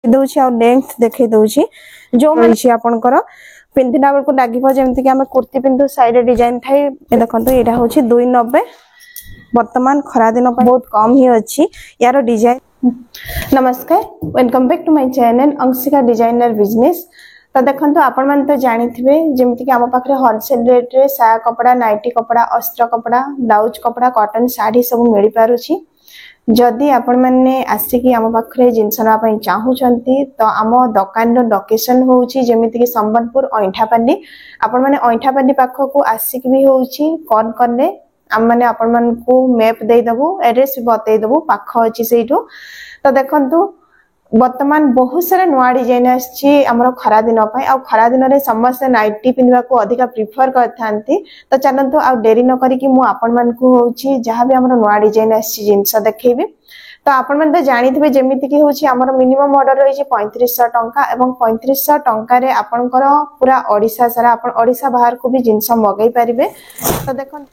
दउछि आ length देखै दउछि जो रहिछि आपनकर पिंधिना बेल को लागिबो जेमति कि हम कुर्ती पिंधु साइड डिजाइन थाई ए देखंतो एटा होछि 290 वर्तमान खरा दिन बहुत कम ही अछि यार डिजाइन। नमस्कार, welcome back to my channel Anshika designer business. तो देखंतो आपण मन तो जानिथिबे जेमति कि हम पाखरे होलसेल रेट रे साया कपड़ा, नाइटी कपड़ा, अस्त्र कपड़ा, ब्लाउज कपड़ा, कॉटन साड़ी सब मिल पारुछि। जदि आपण माने आसिकी आम पाखरे जिनस ना पई चाहूचंती तो आम दुकान रो लोकेशन होउची जेमिति कि संबलपुर ऐठापाली। आपण माने ऐठापाली पाखो को आसिक भी होउची कॉल करले आम माने आपण मन को मैप दे दबु, एड्रेस भी बतै दबु पाखो अछि सेइठो। तो देखंतु वर्तमान बहुत सारा नुआ डिजाइन आछि हमर खरा दिन पई आ खरा दिन रे समस्त नाइटी पिनवा को अधिक प्रिफर करथांती। तो चलंतु आ देरी न करी कि मु आपण मन को होउची जहां भी हमर नुआ डिजाइन आछि जिंस देखैबी। तो आपण मन तो जानिथिबे जेमिति कि होउची हमर मिनिमम ऑर्डर रही 3500 टंका एवं 3500 टंका रे आपनकर पूरा ओडिसा सारा आपण ओडिसा बाहर को भी जिंस मगै परिबे। तो देखन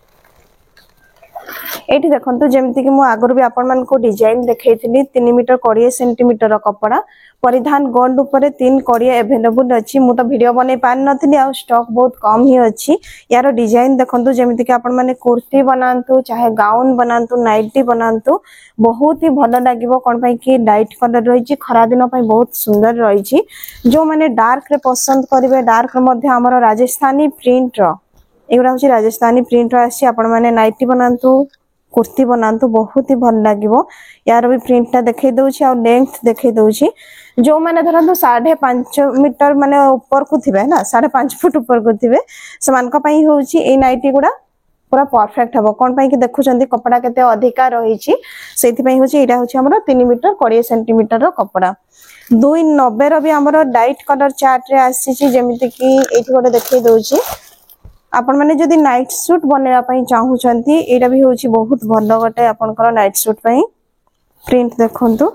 एठी देखंतु जेमिति कि मु आगर भी आपण मन को डिजाइन देखैथिली 3 मीटर 20 सेंटीमीटर कपड़ा परिधान गोल्ड ऊपर 3 कोड़िया अवेलेबल अछि। मु तो वीडियो बनै पान नथिली आ स्टॉक बहुत कम ही अछि। यार डिजाइन देखंतु जेमिति कि आपण माने कुर्ती बनांतु चाहे गाउन बनांतु नाइटी बनांतु बहुत ही भलो लागिवो कोन पई कि लाइट कलर रहिछि खरा दिन पई बहुत सुंदर रहिछि। जो माने डार्क रे पसंद करिवे डार्क रे मध्ये हमर राजस्थानी प्रिंट रो एगुडा होछि राजस्थानी प्रिंट रो आछि। आपण माने नाइटी बनांतु कुर्ती बनांतु बहुत ही भल लागिवो। यार भी प्रिंटटा देखै दउछि आ लेंथ देखै दउछि जो माने धरंतु 5.5 मीटर माने ऊपर को थिबे ना 5.5 फुट ऊपर को थिबे समान का पई होउछि ए नाइटी गुडा पूरा परफेक्ट हबो। कोन पई कि देखुचंदी कपड़ा केते अधिका रहिछि सेति पई होछि एटा होछि हमर 3 मीटर 20 सेंटीमीटर रो कपड़ा 290 रो भी हमर लाइट कलर चार्ट रे आसीछि जेमिति कि एठी गोटे देखै दउछि। आपण माने जदि नाइट सूट बनेवा पई चाहूचंती एटा भी होछि बहुत भलो गटे आपनकर नाइट सूट पई प्रिंट देखंतु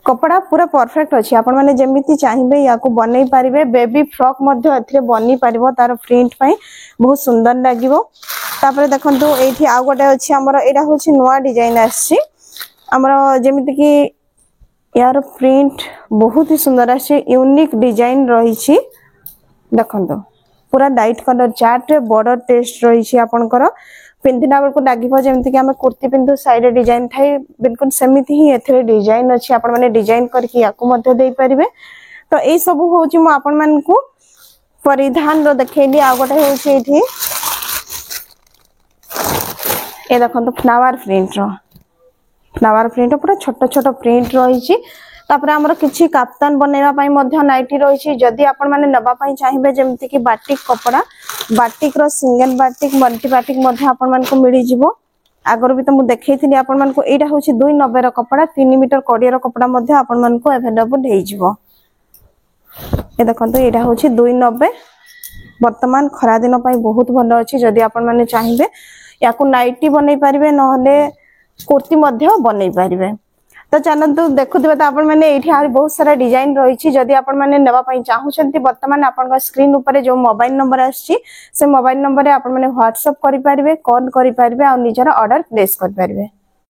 कपड़ा पूरा परफेक्ट अछि। आपण माने जेमिति चाहिबे या को बनै परिबे बेबी फ्रॉक मध्ये अथरे बनी परिबो तार प्रिंट पई बहुत सुंदर लागिवो। तापर देखंतु एठी आ गोटे अछि हमर एटा होछि नुवा डिजाइन आछि हमर जेमिति कि यार प्रिंट बहुत ही सुंदर अछि यूनिक डिजाइन रहिछि। देखंतु पूरा लाइट कलर चार्ट रे बॉर्डर टेस्ट रहिछि आपनकर पिंधिना बेल को लागिबो जेमति कि हम कुर्ती पिंधु साइड डिजाइन थाई बिल्कुल समिति ही एथरे डिजाइन अछि। आपण माने डिजाइन करके याकू मध्ये देई परिबे। तो ए सब होछि मु आपण मान को परिधान रो देखैली आ गोटे होछि एठी ए देखंतु फ्लावर प्रिंट पूरा छोट छोट प्रिंट रहिछि। तापर हमर किछि काप्तान बनेवा पई मध्ये नाइटी रहिछि। जदि आपण माने नबा पई चाहिबे जेमति कि बाटिक कपड़ा बाटिक रो सिंगल बाटिक मल्टी बाटिक मध्ये आपण मान को मिली जिवो। आगर भी तो मु देखैथिली आपण मान को एटा होछि 290 रो कपड़ा 3 मीटर 20 रो कपड़ा मध्ये आपण मान को अवेलेबल हेइ जिवो। ए देखंतु एटा होछि 290 वर्तमान खरा दिन पई बहुत भलो अछि। जदि आपण माने चाहिबे याकू नाइटी बनै परिबे नहले कुर्ती मध्ये बनै परिबे। तो चलंतु देखुथिबे तो आपण माने एठी आ बहुत सारा डिजाइन रहिछि। जदि आपण माने नेबा पई चाहूचंती वर्तमान आपण स्क्रीन ऊपर जो मोबाइल नंबर आछि से मोबाइल नंबर रे आपण माने व्हाट्सएप करि परिबे कॉल करि परिबे आ निजर ऑर्डर प्लेस करि परिबे।